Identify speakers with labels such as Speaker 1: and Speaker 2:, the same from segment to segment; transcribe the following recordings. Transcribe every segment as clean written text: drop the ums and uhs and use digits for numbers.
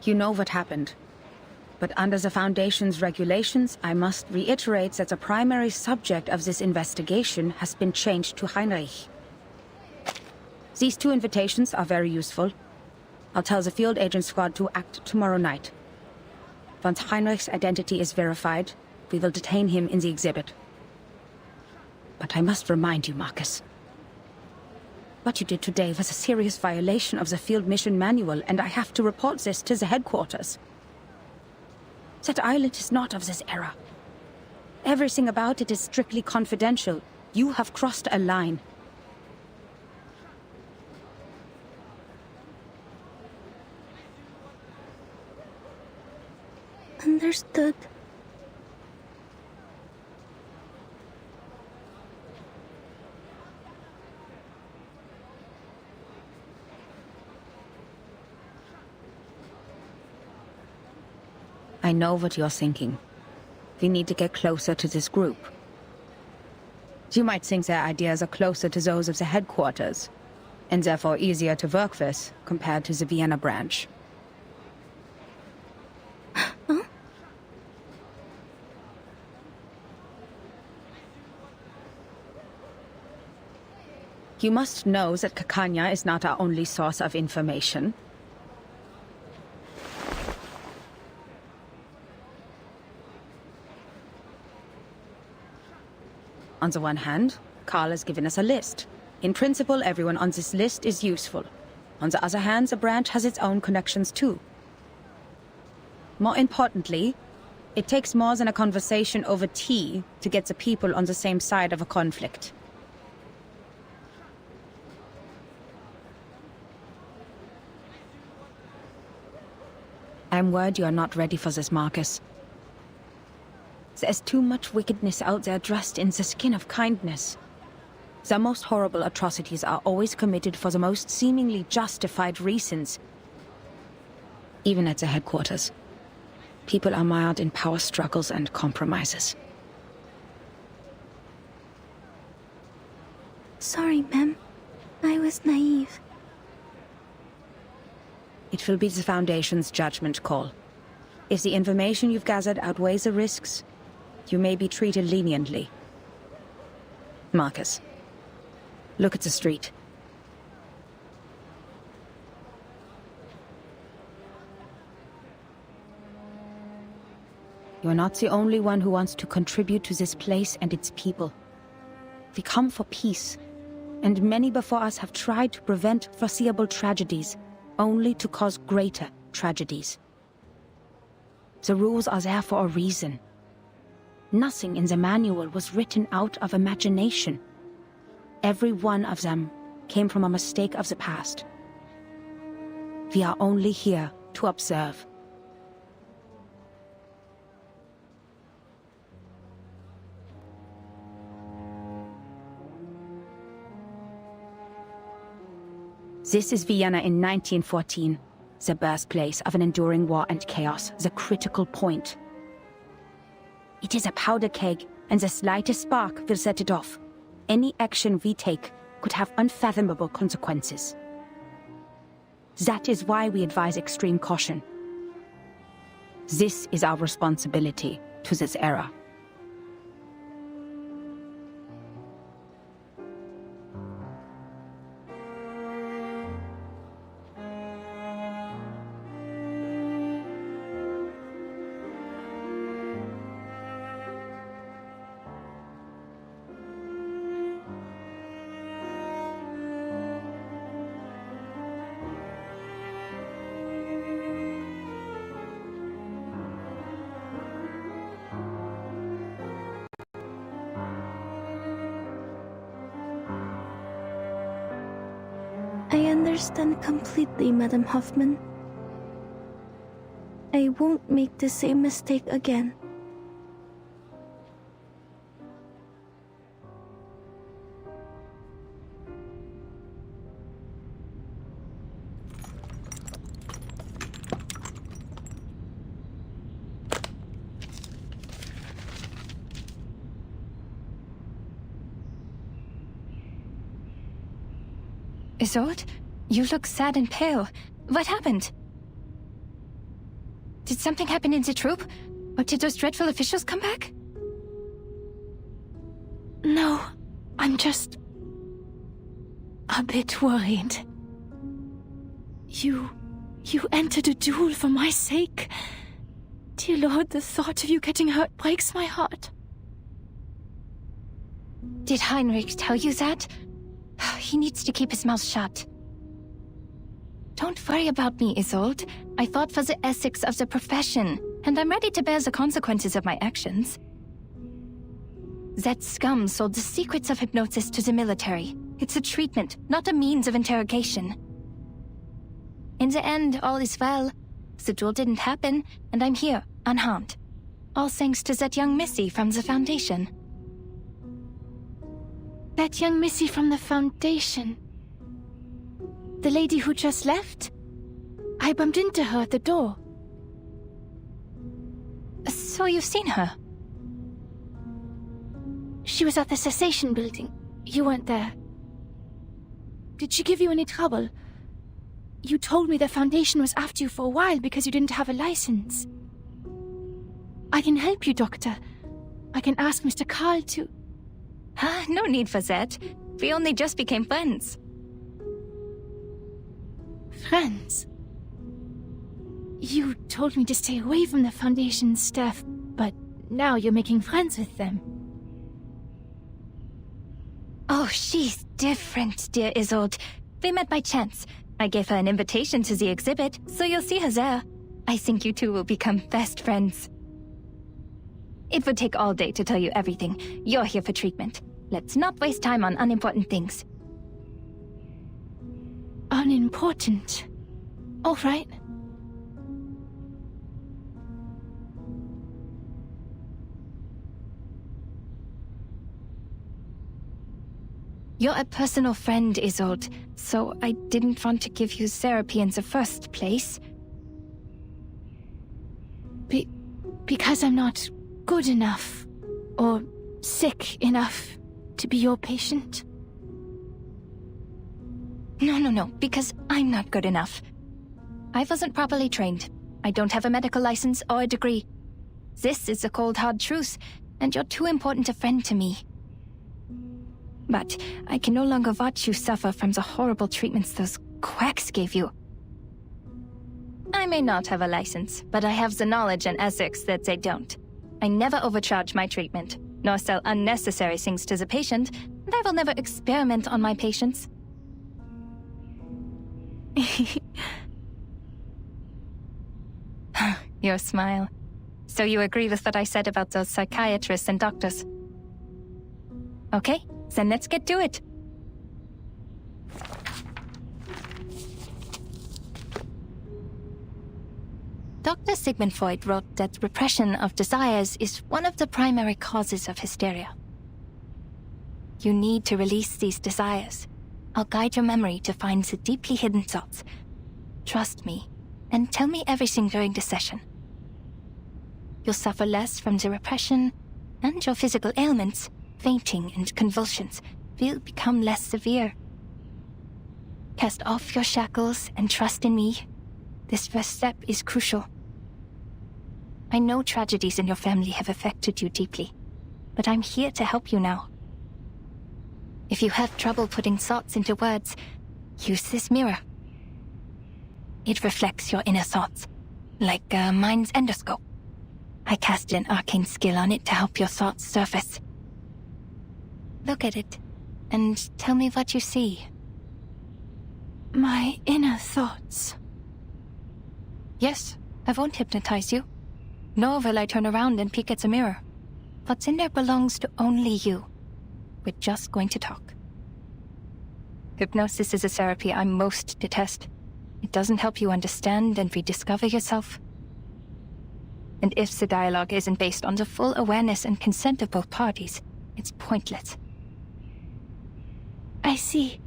Speaker 1: You know what happened. But under the Foundation's regulations, I must reiterate that the primary subject of this investigation has been changed to Heinrich. These 2 invitations are very useful. I'll tell the field agent squad to act tomorrow night. Once Heinrich's identity is verified, we will detain him in the exhibit. But I must remind you, Marcus. What you did today was a serious violation of the field mission manual, and I have to report this to the headquarters. That island is not of this era. Everything about it is strictly confidential. You have crossed a line.
Speaker 2: Understood.
Speaker 1: I know what you're thinking. We need to get closer to this group. You might think their ideas are closer to those of the headquarters, and therefore easier to work with compared to the Vienna branch.
Speaker 2: Huh?
Speaker 1: You must know that Campania is not our only source of information. On the one hand, Karl has given us a list. In principle, everyone on this list is useful. On the other hand, the branch has its own connections too. More importantly, it takes more than a conversation over tea to get the people on the same side of a conflict. I'm worried you are not ready for this, Marcus. There's too much wickedness out there dressed in the skin of kindness. The most horrible atrocities are always committed for the most seemingly justified reasons. Even at the headquarters, people are mired in power struggles and compromises.
Speaker 2: Sorry, ma'am. I was naive.
Speaker 1: It will be the Foundation's judgment call. If the information you've gathered outweighs the risks, you may be treated leniently. Marcus, look at the street. You're not the only one who wants to contribute to this place and its people. We come for peace, and many before us have tried to prevent foreseeable tragedies, only to cause greater tragedies. The rules are there for a reason. Nothing in the manual was written out of imagination. Every one of them came from a mistake of the past. We are only here to observe. This is Vienna in 1914, the birthplace of an enduring war and chaos, the critical point. It is a powder keg, and the slightest spark will set it off. Any action we take could have unfathomable consequences. That is why we advise extreme caution. This is our responsibility to this era.
Speaker 2: I understand completely, Madam Hoffman. I won't make the same mistake again.
Speaker 3: Isolde, you look sad and pale. What happened? Did something happen in the troop? Or did those dreadful officials come back?
Speaker 2: No, I'm just a bit worried. You entered a duel for my sake. Dear Lord, the thought of you getting hurt breaks my heart.
Speaker 3: Did Heinrich tell you that? He needs to keep his mouth shut. Don't worry about me, Isolde. I fought for the ethics of the profession, and I'm ready to bear the consequences of my actions. That scum sold the secrets of hypnosis to the military. It's a treatment, not a means of interrogation. In the end, all is well. The duel didn't happen, and I'm here, unharmed. All thanks to that young missy from the Foundation.
Speaker 2: That young missy from the Foundation. The lady who just left? I bumped into her at the door.
Speaker 3: So you've seen her?
Speaker 2: She was at the cessation building. You weren't there. Did she give you any trouble? You told me the Foundation was after you for a while because you didn't have a license. I can help you, Doctor. I can ask Mr. Carl to...
Speaker 3: No need for that. We only just became friends.
Speaker 2: Friends? You told me to stay away from the Foundation staff, but now you're making friends with them.
Speaker 3: Oh, she's different, dear Isolde. We met by chance. I gave her an invitation to the exhibit, so you'll see her there. I think you two will become best friends. It would take all day to tell you everything. You're here for treatment. Let's not waste time on unimportant things.
Speaker 2: Unimportant? All right.
Speaker 3: You're a personal friend, Isolde, so I didn't want to give you therapy in the first place.
Speaker 2: Because I'm not good enough, or sick enough to be your patient?
Speaker 3: No, because I'm not good enough. I wasn't properly trained. I don't have a medical license or a degree. This is the cold, hard truth, and you're too important a friend to me. But I can no longer watch you suffer from the horrible treatments those quacks gave you. I may not have a license, but I have the knowledge and ethics that they don't. I never overcharge my treatment, nor sell unnecessary things to the patient, and I will never experiment on my patients. Your smile. So you agree with what I said about those psychiatrists and doctors? Okay, then let's get to it. Dr. Sigmund Freud wrote that repression of desires is one of the primary causes of hysteria. You need to release these desires. I'll guide your memory to find the deeply hidden thoughts. Trust me, and tell me everything during the session. You'll suffer less from the repression, and your physical ailments, fainting and convulsions, will become less severe. Cast off your shackles and trust in me. This first step is crucial. I know tragedies in your family have affected you deeply, but I'm here to help you now. If you have trouble putting thoughts into words, use this mirror. It reflects your inner thoughts, like a mind's endoscope. I cast an arcane skill on it to help your thoughts surface. Look at it, and tell me what you see.
Speaker 2: My inner thoughts.
Speaker 3: Yes, I won't hypnotize you. Nor will I turn around and peek at the mirror. What's in there belongs to only you. We're just going to talk. Hypnosis is a therapy I most detest. It doesn't help you understand and rediscover yourself. And if the dialogue isn't based on the full awareness and consent of both parties, it's pointless.
Speaker 2: I see.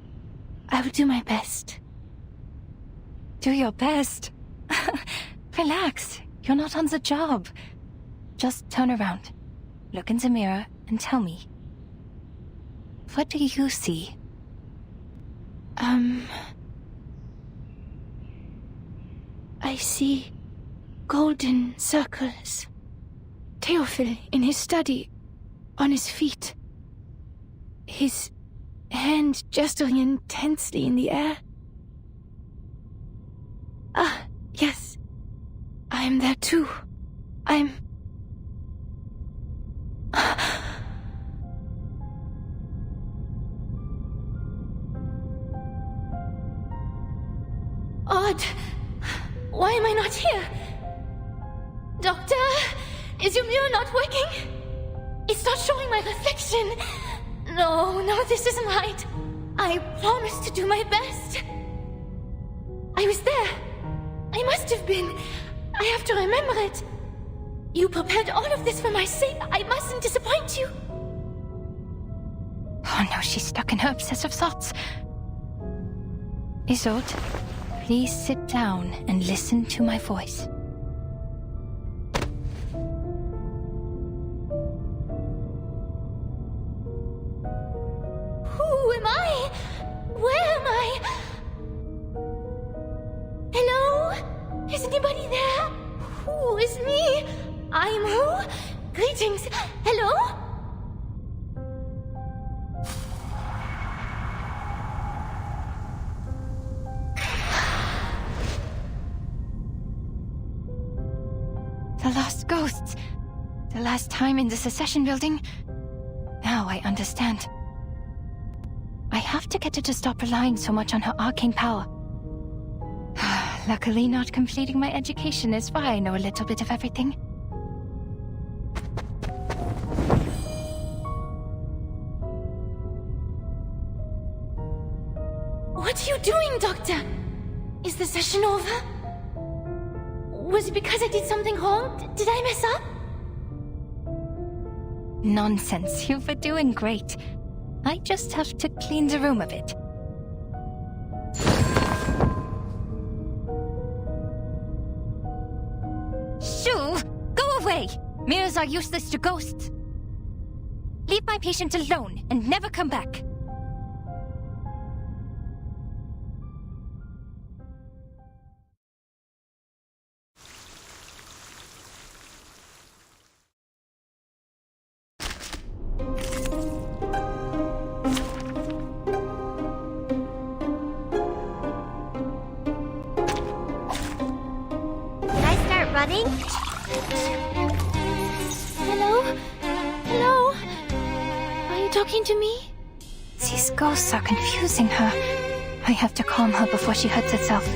Speaker 2: I will do my best.
Speaker 3: Do your best? Relax. You're not on the job. Just turn around, look in the mirror, and tell me. What do you see?
Speaker 2: I see golden circles. Theophil in his study, on his feet. His hand gesturing intensely in the air. Ah, yes. I am there too. I'm... Odd. Why am I not here? Doctor, is your mirror not working? It's not showing my reflection. No, this isn't right. I promised to do my best. I was there. I must have been. I have to remember it. You prepared all of this for my sake. I mustn't disappoint you.
Speaker 3: Oh no, she's stuck in her obsessive thoughts. Isolde, please sit down and listen to my voice.
Speaker 2: Who am I? Where am I? Hello? Is anybody there? Who is me? I'm who? Greetings. Hello?
Speaker 3: The lost ghosts. The last time in the Secession building. Now I understand. I have to get her to stop relying so much on her arcane power. Luckily, not completing my education is why I know a little bit of everything.
Speaker 2: What are you doing, Doctor? Is the session over? Was it because I did something wrong? Did I mess up?
Speaker 3: Nonsense, you were doing great. I just have to clean the room a bit. Shoo! Go away! Mirrors are useless to ghosts. Leave my patient alone and never come back.
Speaker 4: Running?
Speaker 2: Hello? Hello? Are you talking to me?
Speaker 3: These ghosts are confusing her. I have to calm her before she hurts herself.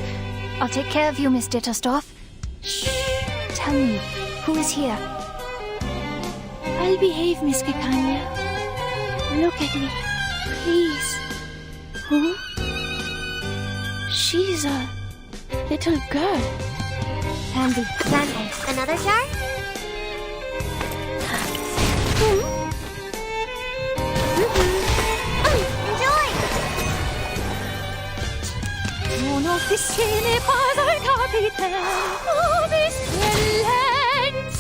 Speaker 3: I'll take care of you, Miss Dittersdorf. Shh. Tell me, who is here?
Speaker 2: I'll behave, Miss Kekanya. Look at me, please. Who? She's a little girl.
Speaker 4: Handy. Dante, another jar? Enjoy!
Speaker 2: Mon officier n'est pas un capitaine. Oh, this talent!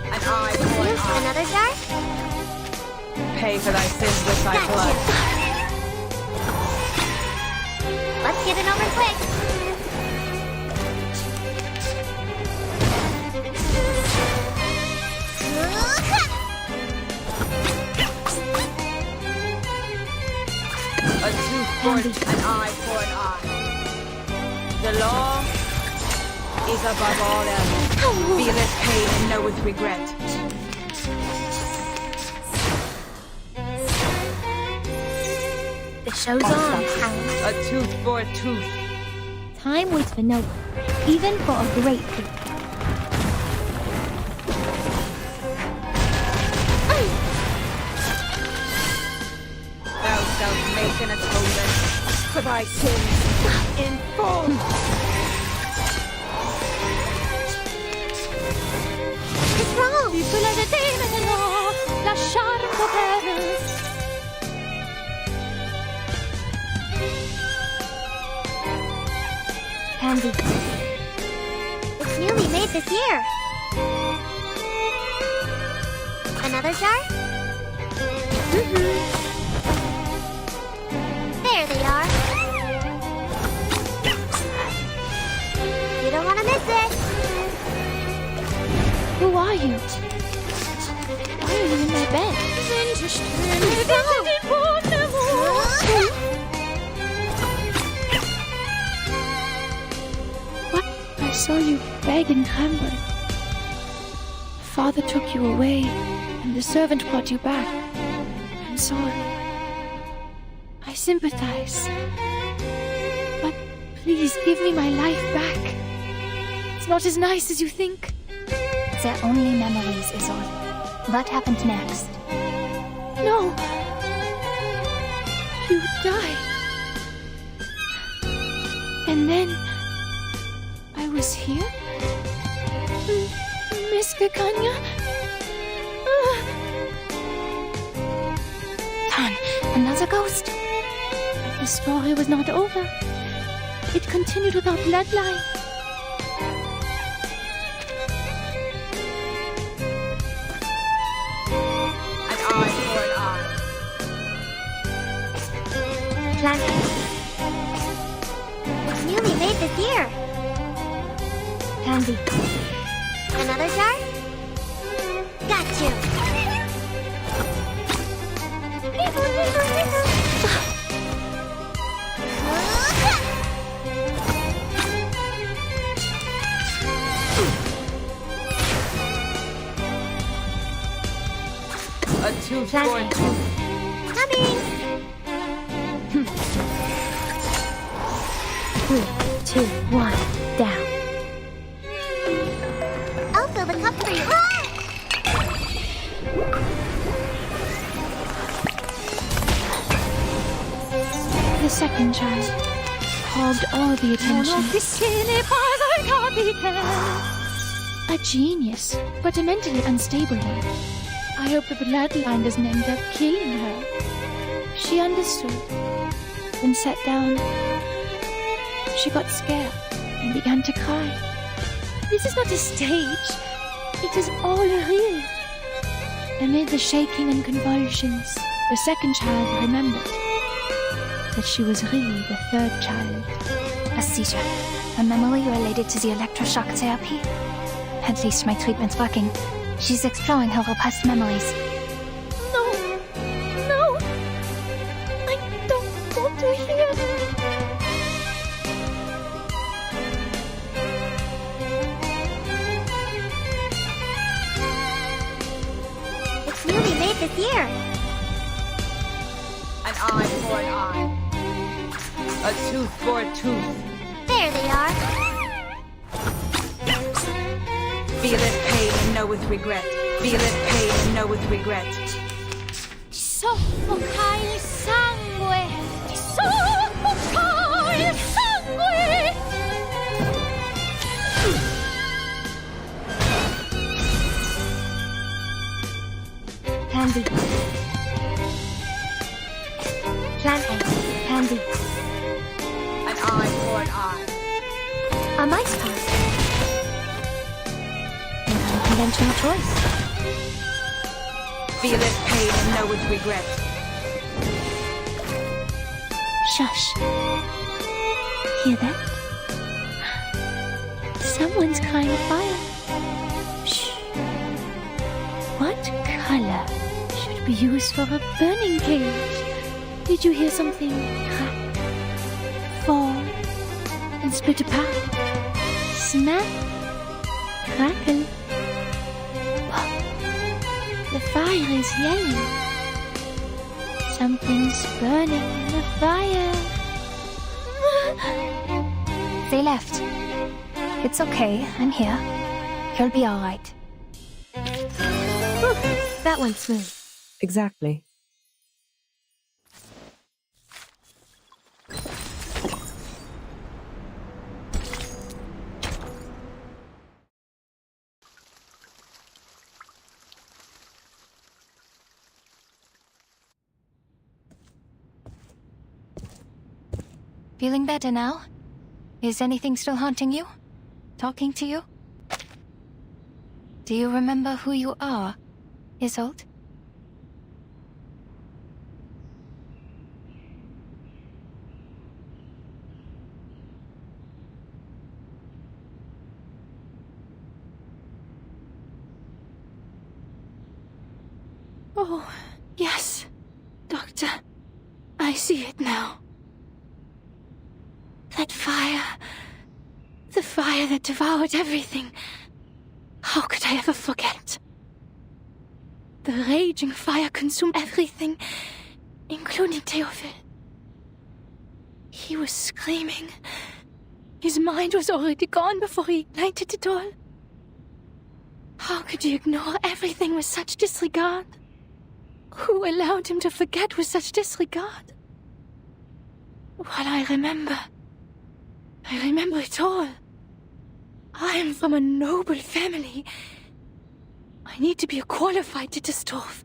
Speaker 1: An eye for an eye.
Speaker 4: Another jar?
Speaker 1: Pay for thy sins with thy blood.
Speaker 4: Let's get it over quick.
Speaker 1: A tooth for an eye for an eye. The law is above all else. Feeleth pain and knoweth regret.
Speaker 4: The show's on.
Speaker 1: A tooth for a tooth.
Speaker 4: Time waits for no one, even for a great people.
Speaker 1: Thou shalt make an atonement for thy sins in full.
Speaker 4: What's wrong?
Speaker 2: Tu peux la jeter maintenant, la charme d'opère.
Speaker 4: Handy. It's newly made this year. Another jar? There they are.
Speaker 2: saw you beg and tremble. Father took you away, and the servant brought you back. I'm sorry. I sympathize. But please give me my life back. It's not as nice as you think.
Speaker 3: They're only memories, Isolde. What happened next?
Speaker 2: No. You died. And then I was here? Miss Gagania?
Speaker 3: Tan, another ghost?
Speaker 2: The story was not over. It continued with our bloodline.
Speaker 1: An eye for an eye.
Speaker 4: Plant. It's newly made this year.
Speaker 3: Candy.
Speaker 4: Another jar? Got you.
Speaker 1: A tooth for a tooth.
Speaker 4: Coming.
Speaker 3: 3, 2, 1, down.
Speaker 4: I'll fill the cup for you.
Speaker 2: The second child hogged all the attention. A genius, but a mentally unstable one. I hope the bloodline doesn't end up killing her. She understood and sat down. She got scared and began to cry. This is not a stage. It is all real. Amid the shaking and convulsions, the second child remembered that she was really the third child.
Speaker 3: A seizure. A memory related to the electroshock therapy? At least my treatment's working. She's exploring her repressed memories.
Speaker 2: No! No! I don't want to hear.
Speaker 4: It's newly made this year.
Speaker 1: An eye for an eye. A tooth for a tooth.
Speaker 4: There they are.
Speaker 1: Feel it pain and know with regret. Feel it pain and know with regret.
Speaker 4: Soffoca il sangue! Soffoca il sangue!
Speaker 3: Candy. Plant. Candy.
Speaker 1: An eye for an eye.
Speaker 3: A mice pass. An unconventional choice.
Speaker 1: Feel it pain and know with regret.
Speaker 2: Shush. Hear that? Someone's crying fire. Shh. What color should be used for a burning cage? Did you hear something crack, fall, and split apart? Snap, crackle. Pop. The fire is yellow. Something's burning in the fire.
Speaker 3: They left. It's okay, I'm here. You'll be alright. That went smooth.
Speaker 5: Exactly.
Speaker 3: Feeling better now? Is anything still haunting you? Talking to you? Do you remember who you are, Isolde?
Speaker 2: Oh, yes. Doctor, I see it now. That fire. The fire that devoured everything. How could I ever forget? The raging fire consumed everything, including Theophil. He was screaming. His mind was already gone before he ignited it all. How could you ignore everything with such disregard? Who allowed him to forget with such disregard? Well, I remember it all. I am from a noble family. I need to be a qualified Ditterstorf.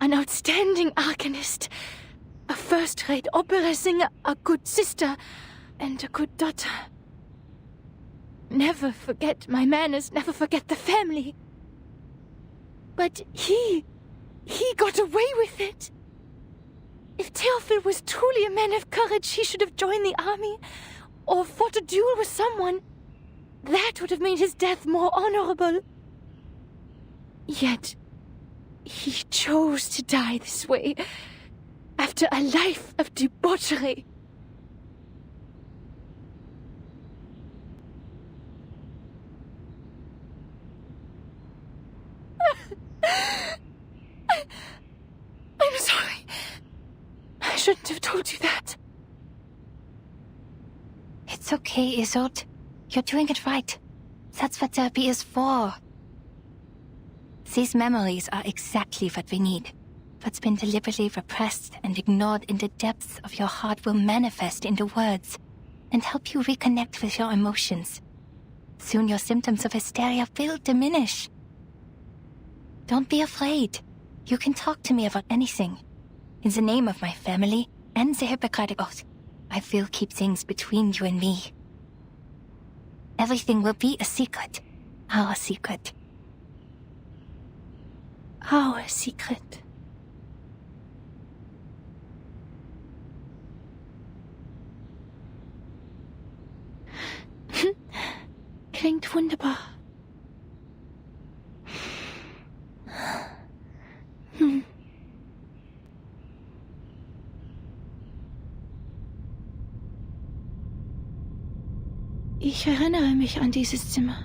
Speaker 2: An outstanding arcanist. A first-rate opera singer, a good sister, and a good daughter. Never forget my manners, never forget the family. But he got away with it. If Theophil was truly a man of courage, he should have joined the army, or fought a duel with someone. That would have made his death more honorable. Yet, he chose to die this way, after a life of debauchery. I'm sorry. I shouldn't have told you that.
Speaker 3: It's okay, Isolde. You're doing it right. That's what therapy is for. These memories are exactly what we need. What's been deliberately repressed and ignored in the depths of your heart will manifest into words and help you reconnect with your emotions. Soon your symptoms of hysteria will diminish. Don't be afraid. You can talk to me about anything. In the name of my family and the Hippocratic Oath, I will keep things between you and me. Everything will be a secret. Our secret.
Speaker 2: Our secret. Klingt wunderbar. Ich erinnere mich an dieses Zimmer.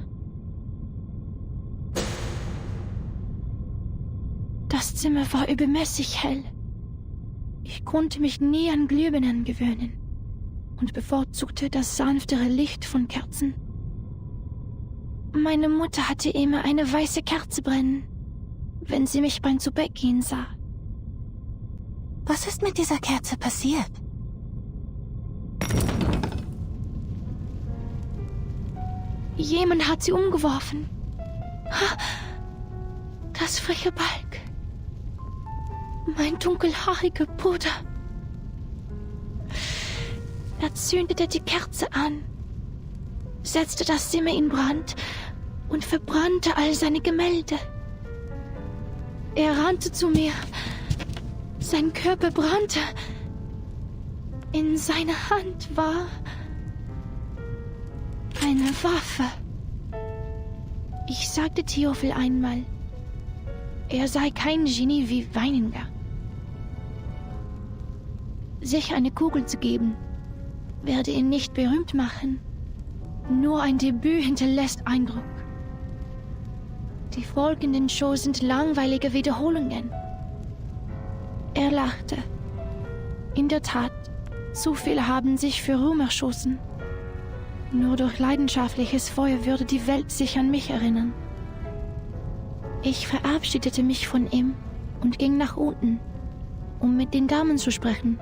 Speaker 2: Das Zimmer war übermäßig hell. Ich konnte mich nie an Glühbirnen gewöhnen und bevorzugte das sanftere Licht von Kerzen. Meine Mutter hatte immer eine weiße Kerze brennen, wenn sie mich beim Zubettgehen sah.
Speaker 3: Was ist mit dieser Kerze passiert?
Speaker 2: Jemand hat sie umgeworfen. Das freche Balg. Mein dunkelhaariger Bruder. Er zündete die Kerze an, setzte das Zimmer in Brand und verbrannte all seine Gemälde. Er rannte zu mir. Sein Körper brannte. In seiner Hand war eine Waffe. Ich sagte Theophil einmal, er sei kein Genie wie Weininger. Sich eine Kugel zu geben, werde ihn nicht berühmt machen. Nur ein Debüt hinterlässt Eindruck. Die folgenden Shows sind langweilige Wiederholungen. Er lachte. In der Tat, zu viele haben sich für Ruhm erschossen. Nur durch leidenschaftliches Feuer würde die Welt sich an mich erinnern. Ich verabschiedete mich von ihm und ging nach unten, um mit den Damen zu sprechen.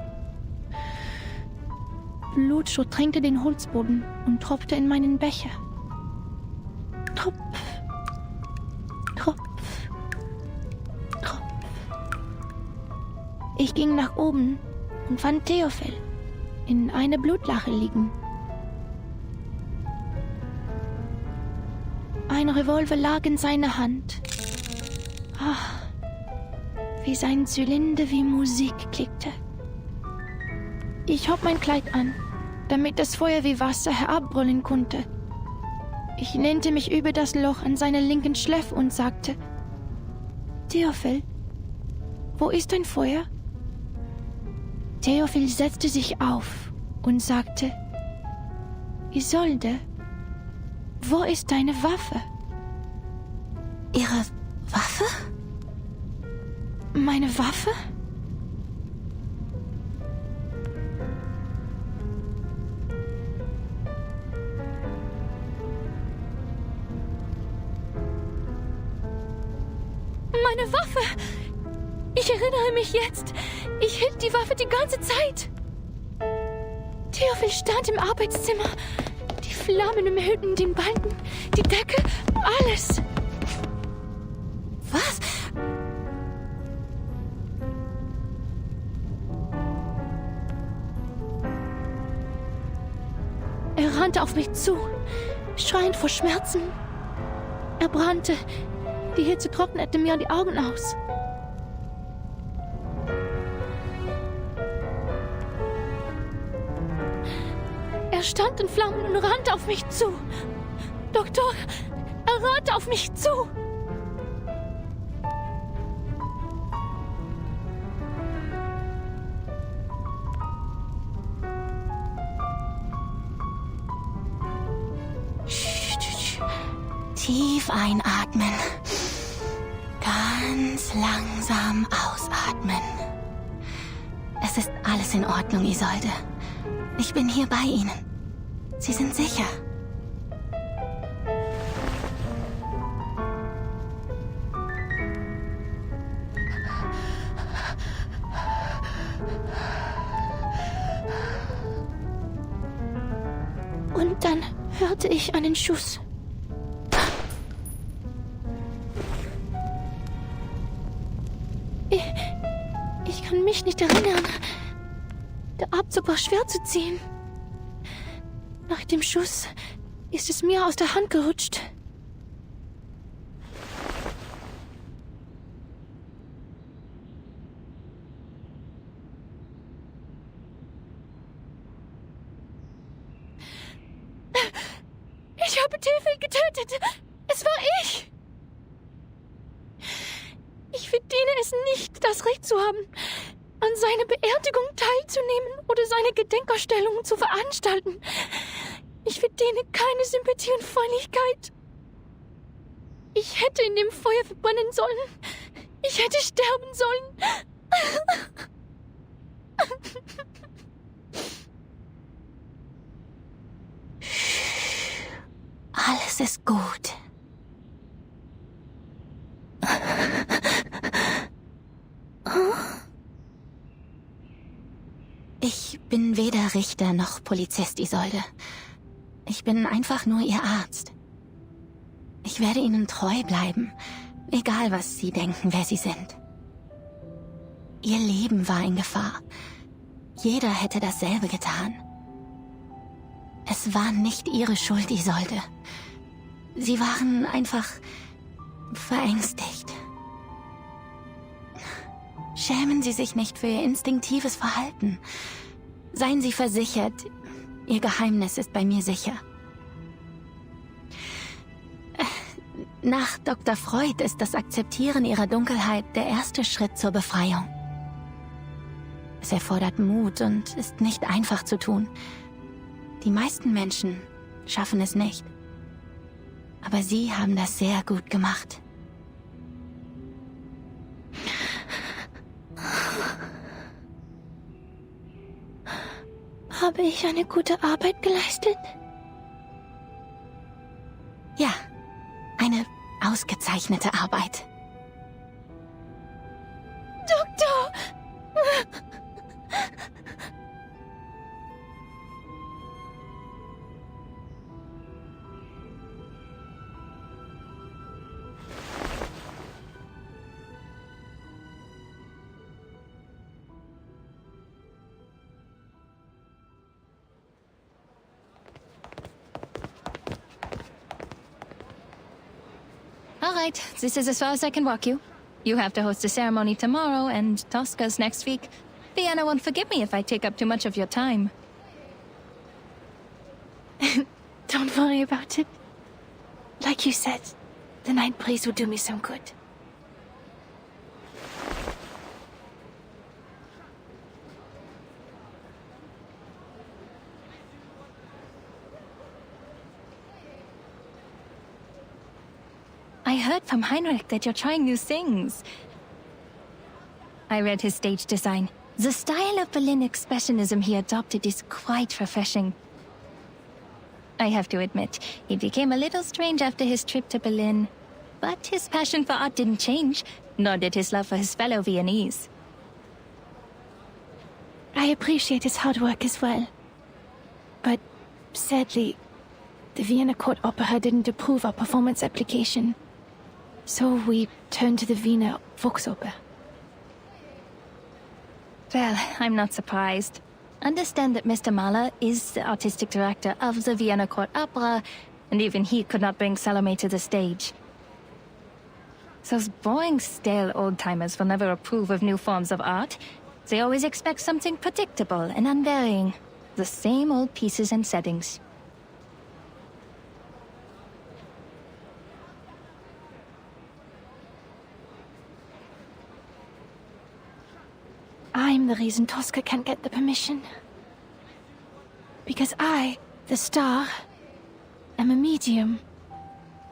Speaker 2: Blut durchtränkte den Holzboden und tropfte in meinen Becher. Tropf, Tropf, Tropf. Ich ging nach oben und fand Theophil in einer Blutlache liegen. Ein Revolver lag in seiner Hand. Ah, wie sein Zylinder wie Musik klickte. Ich hob mein Kleid an, damit das Feuer wie Wasser herabbrüllen konnte. Ich lehnte mich über das Loch an seiner linken Schläfe und sagte: Theophil, wo ist dein Feuer? Theophil setzte sich auf und sagte: Isolde, Wo ist deine Waffe?
Speaker 3: Ihre Waffe?
Speaker 2: Meine Waffe? Meine Waffe! Ich erinnere mich jetzt. Ich hielt die Waffe die ganze Zeit. Theophil stand im Arbeitszimmer. Die Flammen umhüllten den Balken, die Decke, alles.
Speaker 3: Was?
Speaker 2: Er rannte auf mich zu, schreiend vor Schmerzen. Er brannte. Die Hitze trocknete mir die Augen aus. Er stand in Flammen und rannte auf mich zu. Doktor, er rannte auf mich zu.
Speaker 3: Tief einatmen. Ganz langsam ausatmen. Es ist alles in Ordnung, Isolde. Ich bin hier bei Ihnen. Sie sind sicher.
Speaker 2: Und dann hörte ich einen Schuss. Ich kann mich nicht erinnern. Der Abzug war schwer zu ziehen. Nach dem Schuss ist es mir aus der Hand gerutscht. Ich habe Theophil getötet. Es war ich. Ich verdiene es nicht, das Recht zu haben, an seiner Beerdigung teilzunehmen oder seine Gedenkausstellungen zu veranstalten. Ich verdiene keine Sympathie und Freundlichkeit. Ich hätte in dem Feuer verbrennen sollen. Ich hätte sterben sollen.
Speaker 3: Alles ist gut. Ich bin weder Richter noch Polizist, Isolde. Ich bin einfach nur Ihr Arzt. Ich werde Ihnen treu bleiben, egal was Sie denken, wer Sie sind. Ihr Leben war in Gefahr. Jeder hätte dasselbe getan. Es war nicht Ihre Schuld, Isolde. Sie waren einfach verängstigt. Schämen Sie sich nicht für Ihr instinktives Verhalten. Seien Sie versichert, Ihr Geheimnis ist bei mir sicher. Nach Dr. Freud ist das Akzeptieren Ihrer Dunkelheit der erste Schritt zur Befreiung. Es erfordert Mut und ist nicht einfach zu tun. Die meisten Menschen schaffen es nicht. Aber Sie haben das sehr gut gemacht.
Speaker 2: Habe ich eine gute Arbeit geleistet?
Speaker 3: Ja, eine ausgezeichnete Arbeit.
Speaker 2: Doktor!
Speaker 3: All right, this is as far as I can walk you. You have to host a ceremony tomorrow, and Tosca's next week. Vienna won't forgive me if I take up too much of your time.
Speaker 2: Don't worry about it. Like you said, the night breeze will do me some good.
Speaker 3: heard from Heinrich that you're trying new things. I read his stage design. The style of Berlin expressionism he adopted is quite refreshing. I have to admit, he became a little strange after his trip to Berlin. But his passion for art didn't change, nor did his love for his fellow Viennese.
Speaker 2: I appreciate his hard work as well. But sadly, the Vienna Court Opera didn't approve our performance application. So we turned to the Wiener Volksoper.
Speaker 3: Well, I'm not surprised. Understand that Mr. Mahler is the artistic director of the Vienna Court Opera, and even he could not bring Salome to the stage. Those boring, stale old-timers will never approve of new forms of art. They always expect something predictable and unvarying. The same old pieces and settings.
Speaker 2: I'm the reason Tosca can't get the permission. Because I, the star, am a medium.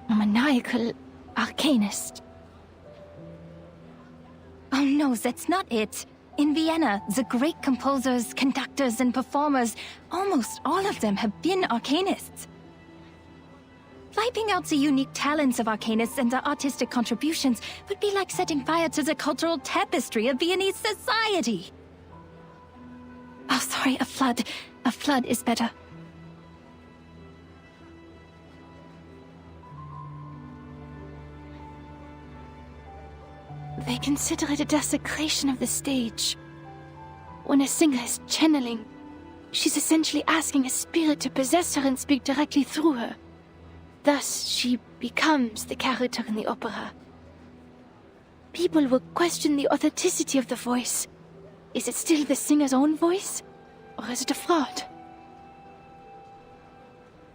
Speaker 2: A maniacal arcanist.
Speaker 3: Oh no, that's not it. In Vienna, the great composers, conductors, and performers, almost all of them have been arcanists. Wiping out the unique talents of arcanists and their artistic contributions would be like setting fire to the cultural tapestry of Viennese society. Oh, sorry, a flood. A flood is better.
Speaker 2: They consider it a desecration of the stage. When a singer is channeling, she's essentially asking a spirit to possess her and speak directly through her. Thus, she becomes the character in the opera. People will question the authenticity of the voice. Is it still the singer's own voice? Or is it a fraud?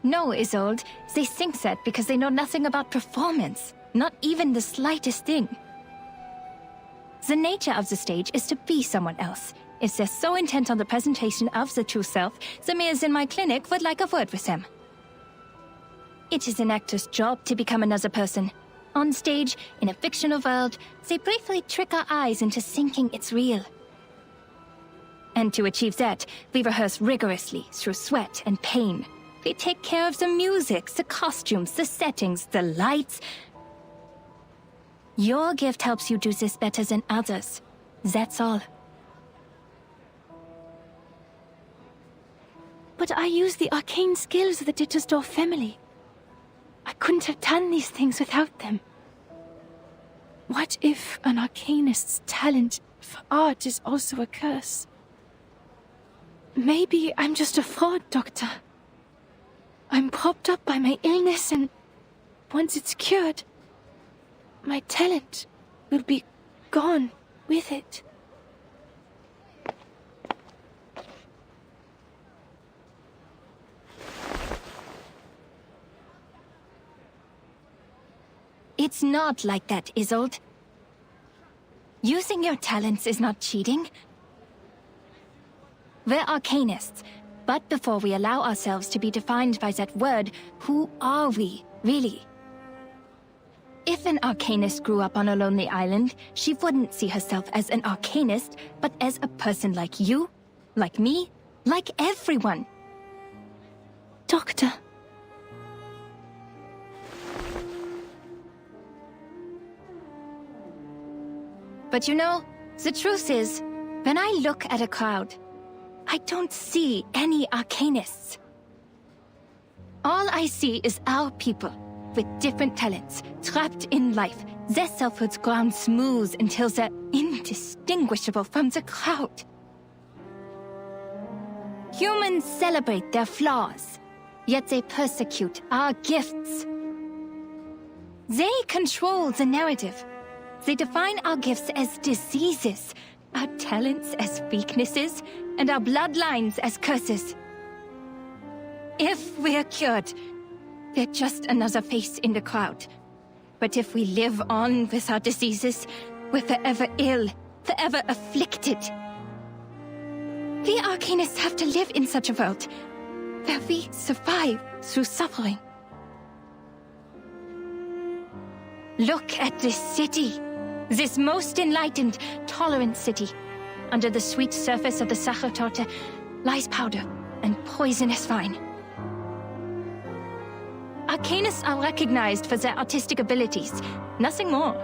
Speaker 3: No, Isolde. They think that because they know nothing about performance. Not even the slightest thing. The nature of the stage is to be someone else. If they're so intent on the presentation of the true self, the mares in my clinic would like a word with them. It is an actor's job to become another person. On stage, in a fictional world, they briefly trick our eyes into thinking it's real. And to achieve that, we rehearse rigorously through sweat and pain. We take care of the music, the costumes, the settings, the lights. Your gift helps you do this better than others. That's all.
Speaker 2: But I use the arcane skills of the Dittersdorf family. I couldn't have done these things without them. What if an arcanist's talent for art is also a curse? Maybe I'm just a fraud, Doctor. I'm propped up by my illness, and once it's cured, my talent will be gone with it.
Speaker 3: It's not like that, Isolde. Using your talents is not cheating. We're arcanists, but before we allow ourselves to be defined by that word, who are we, really? If an arcanist grew up on a lonely island, she wouldn't see herself as an arcanist, but as a person like you, like me, like everyone.
Speaker 2: Doctor.
Speaker 3: But you know, the truth is, when I look at a crowd, I don't see any arcanists. All I see is our people, with different talents, trapped in life, their selfhoods ground smooth until they're indistinguishable from the crowd. Humans celebrate their flaws, yet they persecute our gifts. They control the narrative. They define our gifts as diseases, our talents as weaknesses, and our bloodlines as curses. If we're cured, we're just another face in the crowd. But if we live on with our diseases, we're forever ill, forever afflicted. We arcanists have to live in such a world, where we survive through suffering. Look at this city. This most enlightened, tolerant city. Under the sweet surface of the Sachertorte lies powder and poisonous vine. Arcanists are recognized for their artistic abilities, nothing more.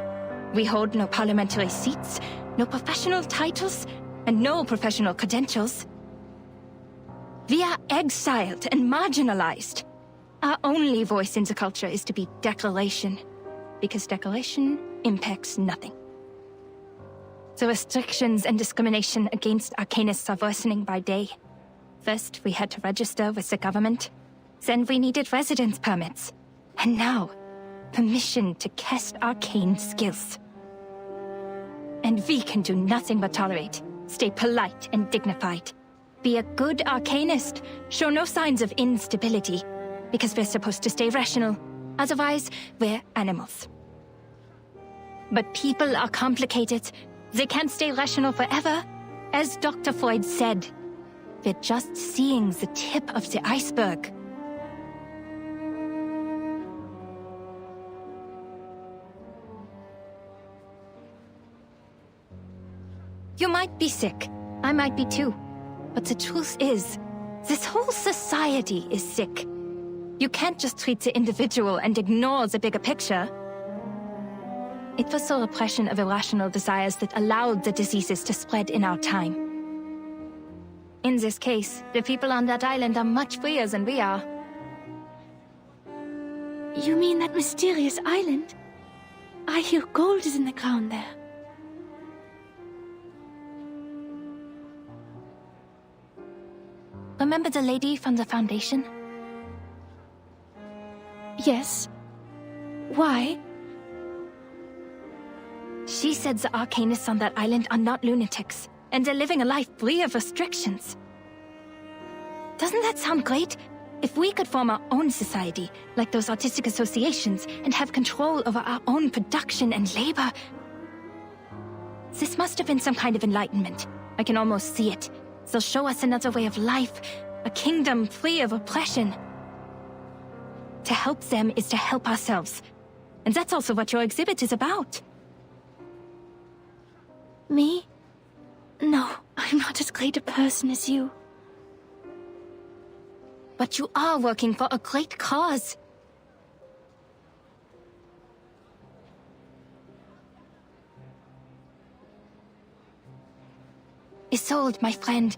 Speaker 3: We hold no parliamentary seats, no professional titles, and no professional credentials. We are exiled and marginalized. Our only voice in the culture is to be decoration, because decoration impacts nothing. The restrictions and discrimination against Arcanists are worsening by day. First, we had to register with the government. Then we needed residence permits. And now, permission to cast arcane skills. And we can do nothing but tolerate, stay polite and dignified. Be a good Arcanist, show no signs of instability, because we're supposed to stay rational. Otherwise, we're animals. But people are complicated. They can't stay rational forever. As Dr. Freud said, we're just seeing the tip of the iceberg. You might be sick. I might be too. But the truth is, this whole society is sick. You can't just treat the individual and ignore the bigger picture. It was the repression of irrational desires that allowed the diseases to spread in our time. In this case, the people on that island are much freer than we are.
Speaker 2: You mean that mysterious island? I hear gold is in the ground there.
Speaker 3: Remember the lady from the Foundation?
Speaker 2: Yes. Why?
Speaker 3: She said the Arcanists on that island are not lunatics, and they're living a life free of restrictions. Doesn't that sound great? If we could form our own society, like those artistic associations, and have control over our own production and labor. This must have been some kind of enlightenment. I can almost see it. They'll show us another way of life, a kingdom free of oppression. To help them is to help ourselves. And that's also what your exhibit is about.
Speaker 2: Me? No, I'm not as great a person as you.
Speaker 3: But you are working for a great cause. Isolde, my friend,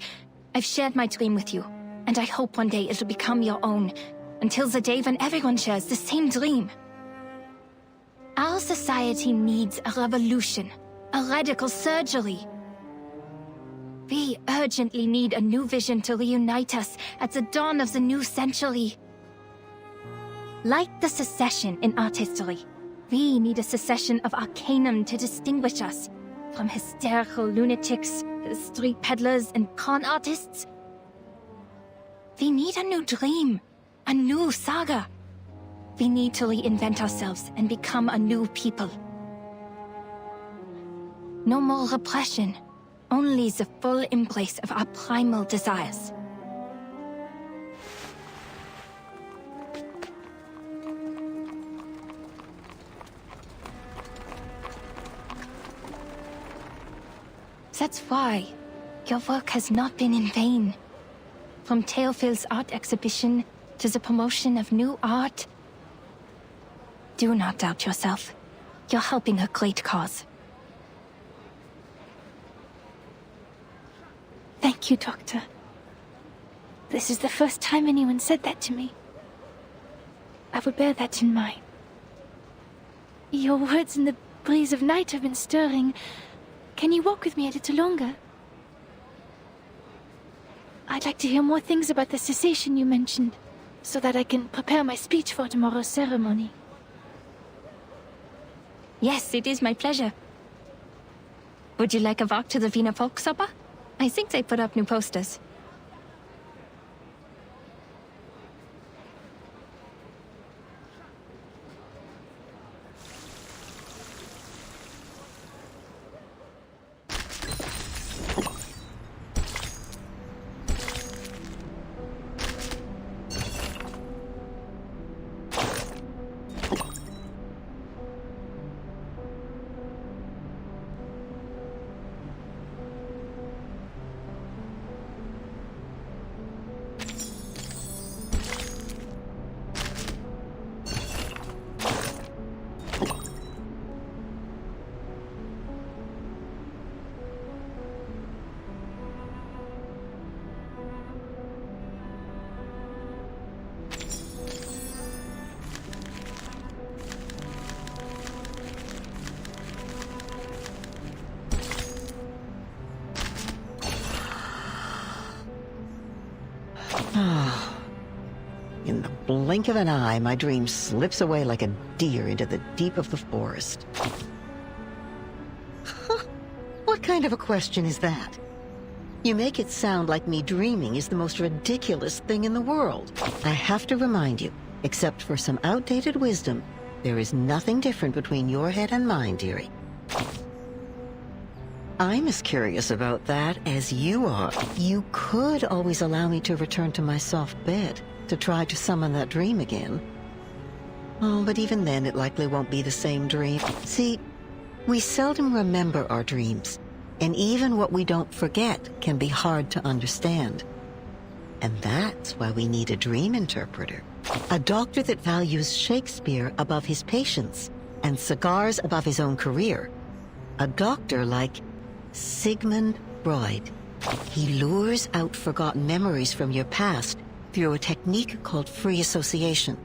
Speaker 3: I've shared my dream with you, and I hope one day it'll become your own, until the day when everyone shares the same dream. Our society needs a revolution, a radical surgery. We urgently need a new vision to reunite us at the dawn of the new century. Like the secession in art history, we need a secession of arcanum to distinguish us from hysterical lunatics, street peddlers, and con artists. We need a new dream, a new saga. We need to reinvent ourselves and become a new people. No more repression, only the full embrace of our primal desires. That's why your work has not been in vain. From Theophil's art exhibition to the promotion of new art. Do not doubt yourself. You're helping a great cause.
Speaker 2: Thank you, Doctor. This is the first time anyone said that to me. I will bear that in mind. Your words in the breeze of night have been stirring. Can you walk with me a little longer? I'd like to hear more things about the cessation you mentioned, so that I can prepare my speech for tomorrow's ceremony.
Speaker 3: Yes, it is my pleasure. Would you like a walk to the Wiener Volksoper? I think they put up new posters.
Speaker 5: In the blink of an eye, my dream slips away like a deer into the deep of the forest. What kind of a question is that? You make it sound like me dreaming is the most ridiculous thing in the world. I have to remind you, except for some outdated wisdom, there is nothing different between your head and mine, dearie. I'm as curious about that as you are. You could always allow me to return to my soft bed to try to summon that dream again. Oh, but even then it likely won't be the same dream. See, we seldom remember our dreams, and even what we don't forget can be hard to understand. And that's why we need a dream interpreter. A doctor that values Shakespeare above his patients and cigars above his own career. A doctor like Sigmund Freud. He lures out forgotten memories from your past through a technique called free association.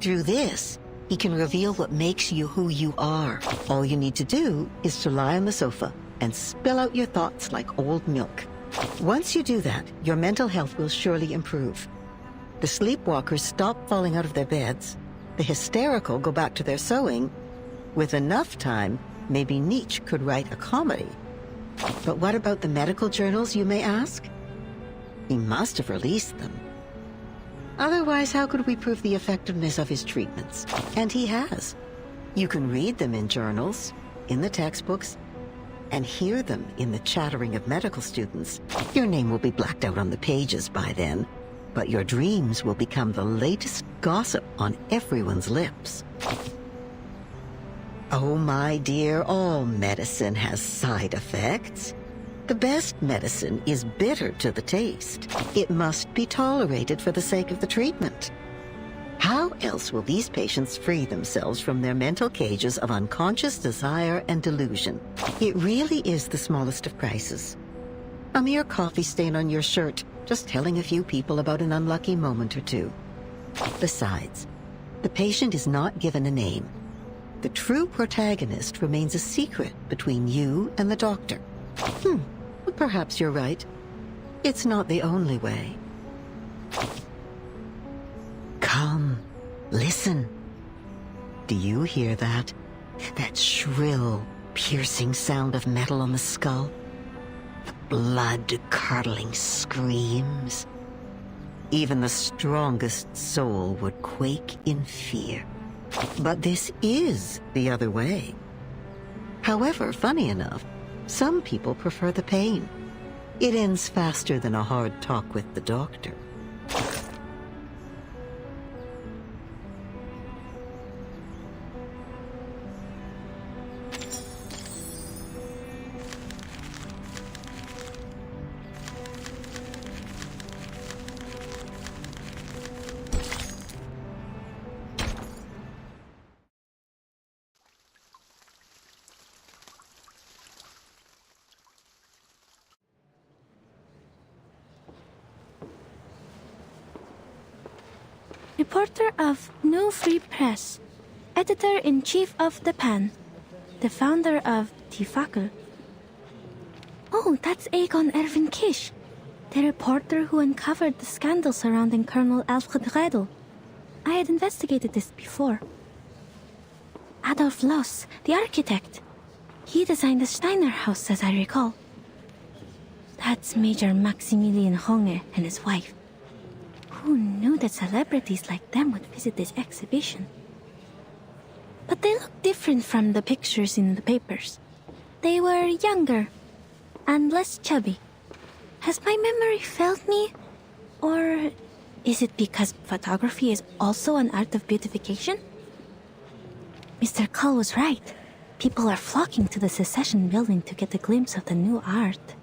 Speaker 5: Through this, he can reveal what makes you who you are. All you need to do is to lie on the sofa and spill out your thoughts like old milk. Once you do that, your mental health will surely improve. The sleepwalkers stop falling out of their beds, the hysterical go back to their sewing. With enough time, maybe Nietzsche could write a comedy. But what about the medical journals, you may ask? He must have released them. Otherwise, how could we prove the effectiveness of his treatments? And he has. You can read them in journals, in the textbooks, and hear them in the chattering of medical students. Your name will be blacked out on the pages by then, but your dreams will become the latest gossip on everyone's lips. Oh, my dear, all medicine has side effects. The best medicine is bitter to the taste. It must be tolerated for the sake of the treatment. How else will these patients free themselves from their mental cages of unconscious desire and delusion? It really is the smallest of prices. A mere coffee stain on your shirt, just telling a few people about an unlucky moment or two. Besides, the patient is not given a name. The true protagonist remains a secret between you and the doctor. Perhaps you're right. It's not the only way. Come, listen. Do you hear that? That shrill, piercing sound of metal on the skull? The blood-curdling screams. Even the strongest soul would quake in fear. But this is the other way. However, funny enough, some people prefer the pain. It ends faster than a hard talk with the doctor.
Speaker 4: Reporter of New Free Press, editor-in-chief of The Pan, the founder of Die Fackel. Oh, that's Egon Erwin Kisch, the reporter who uncovered the scandal surrounding Colonel Alfred Redl. I had investigated this before. Adolf Loos, the architect. He designed the Steiner house, as I recall. That's Major Maximilian Runge and his wife. Who knew that celebrities like them would visit this exhibition? But they look different from the pictures in the papers. They were younger and less chubby. Has my memory failed me? Or is it because photography is also an art of beautification? Mr. Cull was right. People are flocking to the Secession building to get a glimpse of the new art.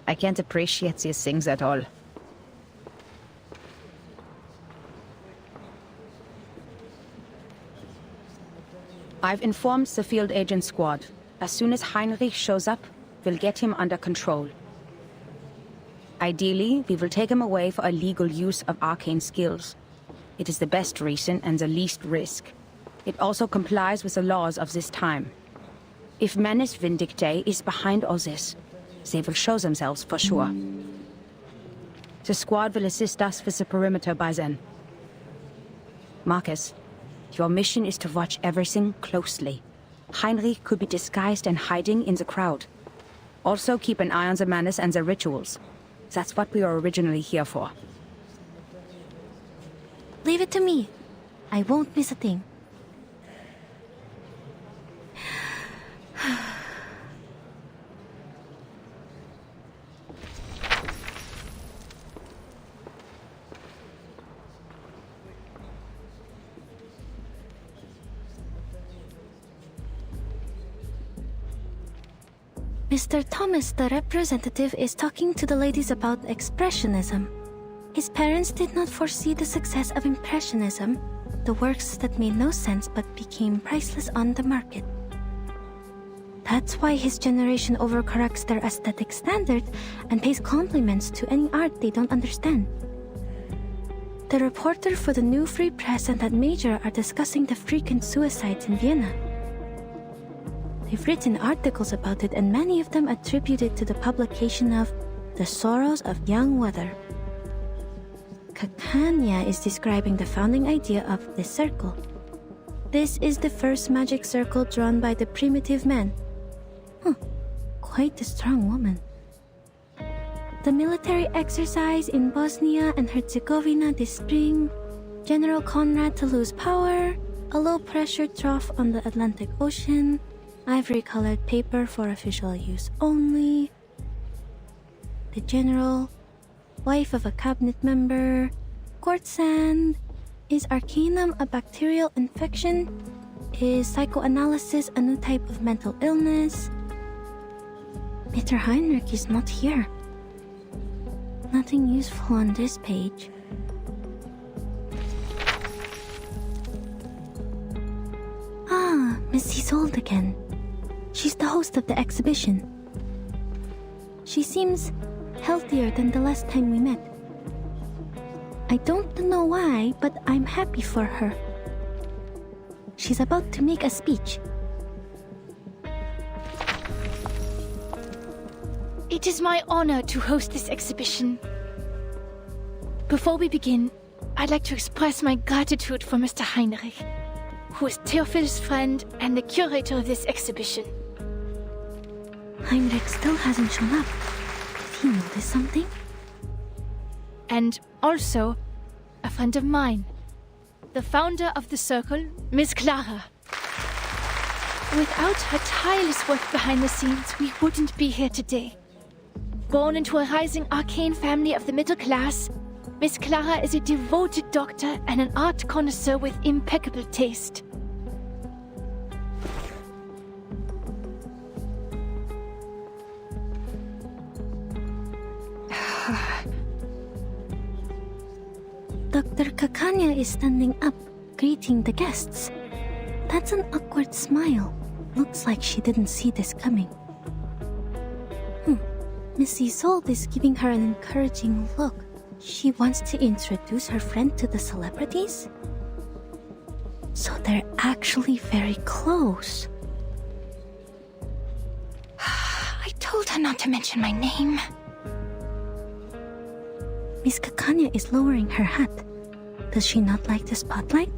Speaker 1: I can't appreciate these things at all. I've informed the field agent squad. As soon as Heinrich shows up, we'll get him under control. Ideally, we will take him away for illegal use of arcane skills. It is the best reason and the least risk. It also complies with the laws of this time. If Menace Vindictae is behind all this, they will show themselves for sure. The squad will assist us with the perimeter by then. Marcus, your mission is to watch everything closely. Heinrich could be disguised and hiding in the crowd. Also keep an eye on the manners and the rituals. That's what we were originally here for.
Speaker 4: Leave it to me. I won't miss a thing. Mr. Thomas, the representative, is talking to the ladies about Expressionism. His parents did not foresee the success of Impressionism, the works that made no sense but became priceless on the market. That's why his generation overcorrects their aesthetic standard and pays compliments to any art they don't understand. The reporter for the New Free Press and that major are discussing the frequent suicides in Vienna. They've written articles about it, and many of them attribute it to the publication of The Sorrows of Young Weather. Kakanya is describing the founding idea of this circle. This is the first magic circle drawn by the primitive man. Quite a strong woman. The military exercise in Bosnia and Herzegovina this spring, General Conrad to lose power, a low-pressure trough on the Atlantic Ocean, ivory-colored paper for official use only, the general, wife of a cabinet member, court sand, is arcanum a bacterial infection? Is psychoanalysis a new type of mental illness? Mr. Heinrich is not here. Nothing useful on this page. Ah, Miss Isolde again. She's the host of the exhibition. She seems healthier than the last time we met. I don't know why, but I'm happy for her. She's about to make a speech.
Speaker 2: It is my honor to host this exhibition. Before we begin, I'd like to express my gratitude for Mr. Heinrich, who is Theophil's friend and the curator of this exhibition.
Speaker 4: Heinrich still hasn't shown up. Did he notice something?
Speaker 2: And also, a friend of mine, the founder of the circle, Miss Clara. Without her tireless work behind the scenes, we wouldn't be here today. Born into a rising arcane family of the middle class, Miss Clara is a devoted doctor and an art connoisseur with impeccable taste.
Speaker 4: Dr. Kakanya is standing up, greeting the guests. That's an awkward smile. Looks like she didn't see this coming. Miss Isolde is giving her an encouraging look. She wants to introduce her friend to the celebrities? So they're actually very close.
Speaker 3: I told her not to mention my name.
Speaker 4: Miss Kakanya is lowering her hat. Does she not like the spotlight?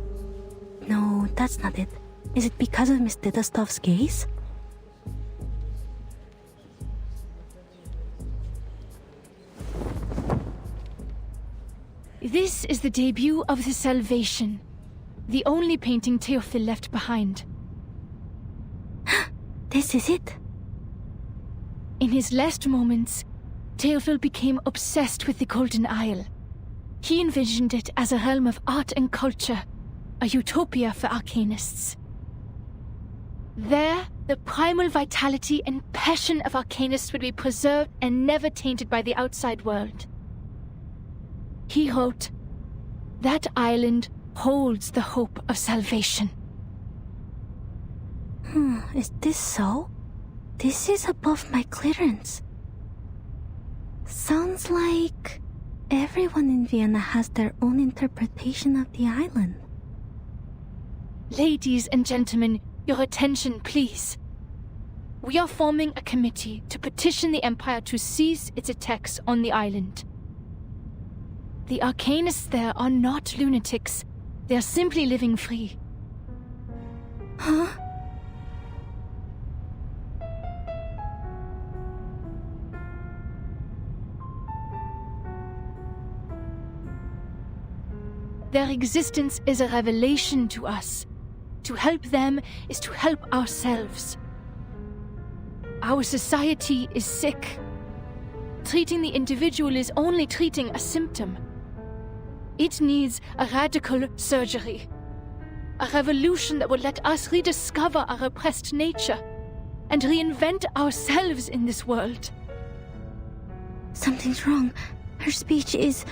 Speaker 4: No, that's not it. Is it because of Miss Didastov's gaze?
Speaker 2: This is the debut of the Salvation, the only painting Theophil left behind.
Speaker 4: This is it.
Speaker 2: In his last moments, Theophil became obsessed with the Golden Isle. He envisioned it as a realm of art and culture, a utopia for arcanists. There, the primal vitality and passion of arcanists would be preserved and never tainted by the outside world. He wrote, "That island holds the hope of salvation."
Speaker 4: Is this so? This is above my clearance. Sounds like everyone in Vienna has their own interpretation of the island.
Speaker 2: Ladies and gentlemen, your attention, please. We are forming a committee to petition the Empire to cease its attacks on the island. The arcanists there are not lunatics. They are simply living free.
Speaker 4: Huh?
Speaker 2: Their existence is a revelation to us. To help them is to help ourselves. Our society is sick. Treating the individual is only treating a symptom. It needs a radical surgery. A revolution that will let us rediscover our repressed nature and reinvent ourselves in this world.
Speaker 4: Something's wrong. Her speech is...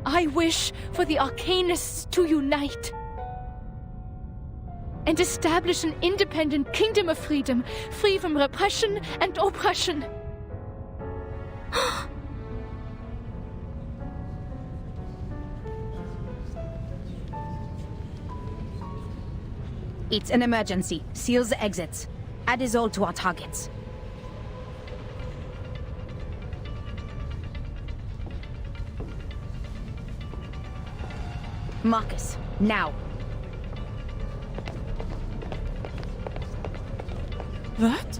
Speaker 2: I wish for the Arcanists to unite and establish an independent kingdom of freedom, free from repression and oppression.
Speaker 1: It's an emergency. Seal the exits. Add Isolde to our targets. Marcus, now.
Speaker 6: What?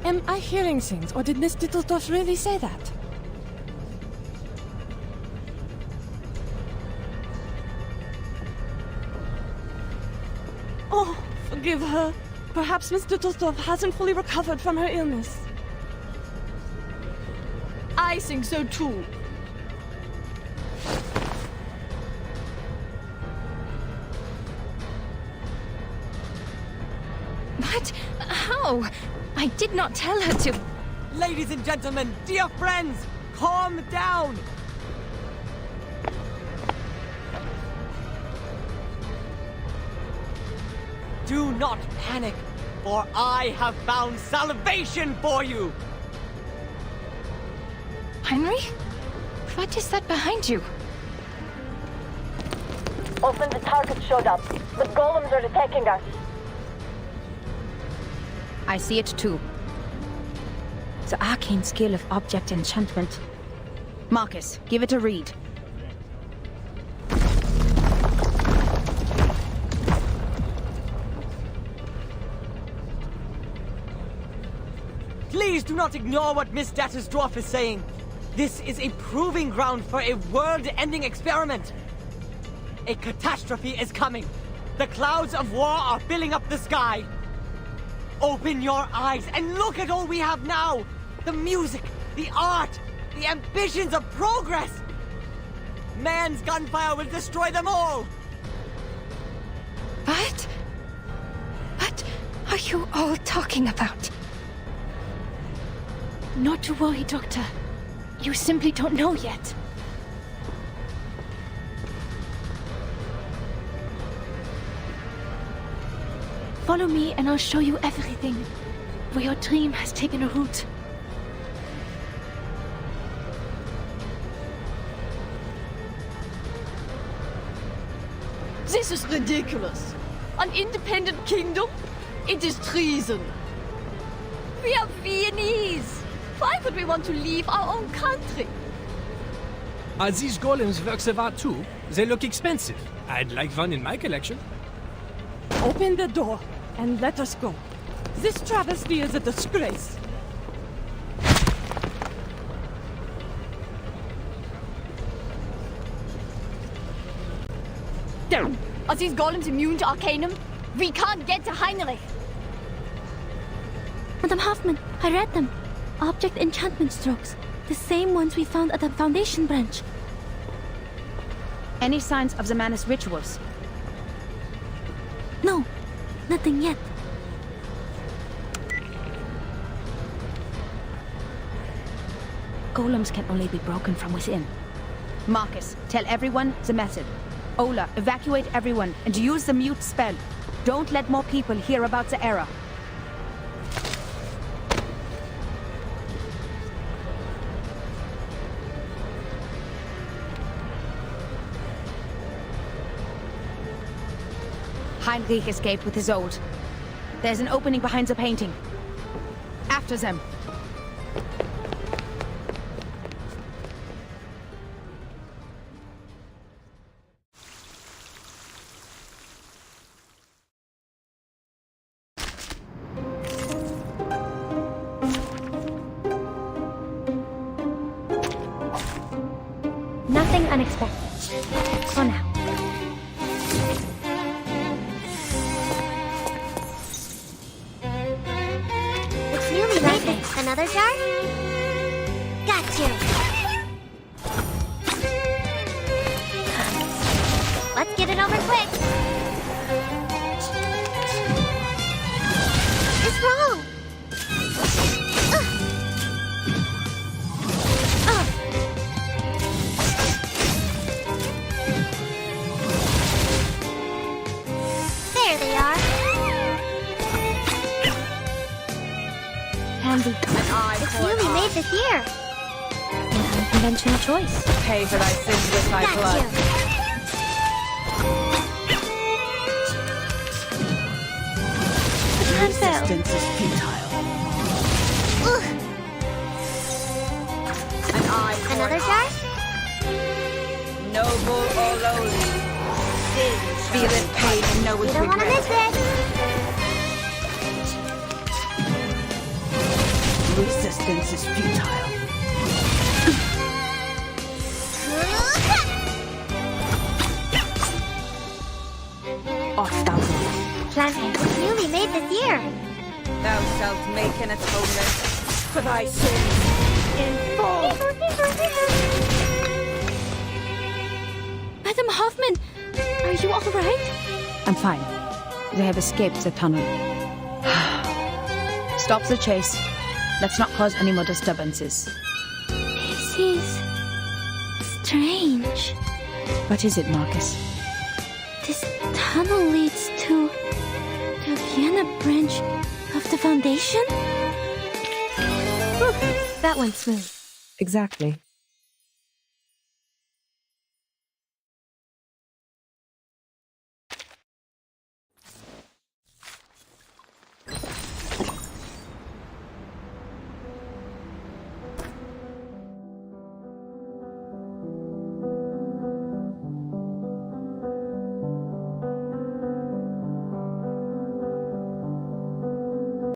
Speaker 6: Am I hearing things, or did Miss Dittledorf really say that? Oh, forgive her. Perhaps Miss Dittledorf hasn't fully recovered from her illness.
Speaker 7: I think so too.
Speaker 3: What? How? I did not tell her to...
Speaker 8: Ladies and gentlemen, dear friends, calm down! Do not panic, for I have found salvation for you!
Speaker 3: Henry? What is that behind you?
Speaker 9: Often the target showed up, but golems are attacking us.
Speaker 1: I see it too. The arcane skill of object enchantment. Marcus, give it a read.
Speaker 8: Please do not ignore what Miss Dattersdorf is saying. This is a proving ground for a world-ending experiment. A catastrophe is coming. The clouds of war are filling up the sky. Open your eyes and look at all we have now! The music, the art, the ambitions of progress! Man's gunfire will destroy them all!
Speaker 3: What? What are you all talking about?
Speaker 2: Not to worry, Doctor. You simply don't know yet. Follow me and I'll show you everything. Where your dream has taken a root.
Speaker 7: This is ridiculous. An independent kingdom? It is treason. We are Viennese. Why would we want to leave our own country?
Speaker 10: Are these golems works of art too? They look expensive. I'd like one in my collection.
Speaker 6: Open the door and let us go. This travesty is a disgrace.
Speaker 7: Down. Are these golems immune to Arcanum? We can't get to Heinrich.
Speaker 4: Madame Hoffman, I read them. Object enchantment strokes. The same ones we found at the Foundation branch.
Speaker 1: Any signs of the Manus rituals?
Speaker 4: No, nothing yet.
Speaker 1: Golems can only be broken from within. Marcus, tell everyone the method. Ola, evacuate everyone and use the mute spell. Don't let more people hear about the error. Heinrich escaped with his old. There's an opening behind the painting. After them.
Speaker 4: Nothing unexpected. For now.
Speaker 11: It's newly made. Another jar? Got you. Let's get it over quick. What's wrong? There they are.
Speaker 4: Handy.
Speaker 11: It's newly made this year.
Speaker 4: An unconventional choice.
Speaker 7: Pay for thy sins with thy
Speaker 11: Got
Speaker 7: blood.
Speaker 11: you.
Speaker 4: Can't fail.
Speaker 7: Resistance is futile.
Speaker 11: Ugh.
Speaker 7: An eye for
Speaker 11: Another
Speaker 7: an
Speaker 11: jar?
Speaker 7: eye. Noble or lowly. Feel it pain and know
Speaker 11: You
Speaker 7: its
Speaker 11: don't want to
Speaker 7: regret.
Speaker 11: miss it.
Speaker 7: Resistance is futile. Off thou goest.
Speaker 11: Planting was newly made this year.
Speaker 7: Thou shalt make an atonement for thy sins in full.
Speaker 4: Madam Hoffman, are you all right?
Speaker 1: I'm fine. They have escaped the tunnel. Stop the chase. Let's not cause any more disturbances.
Speaker 4: This is strange.
Speaker 1: What is it, Marcus?
Speaker 4: This tunnel leads to the Vienna branch of the Foundation? Whew, that went smooth.
Speaker 6: Exactly.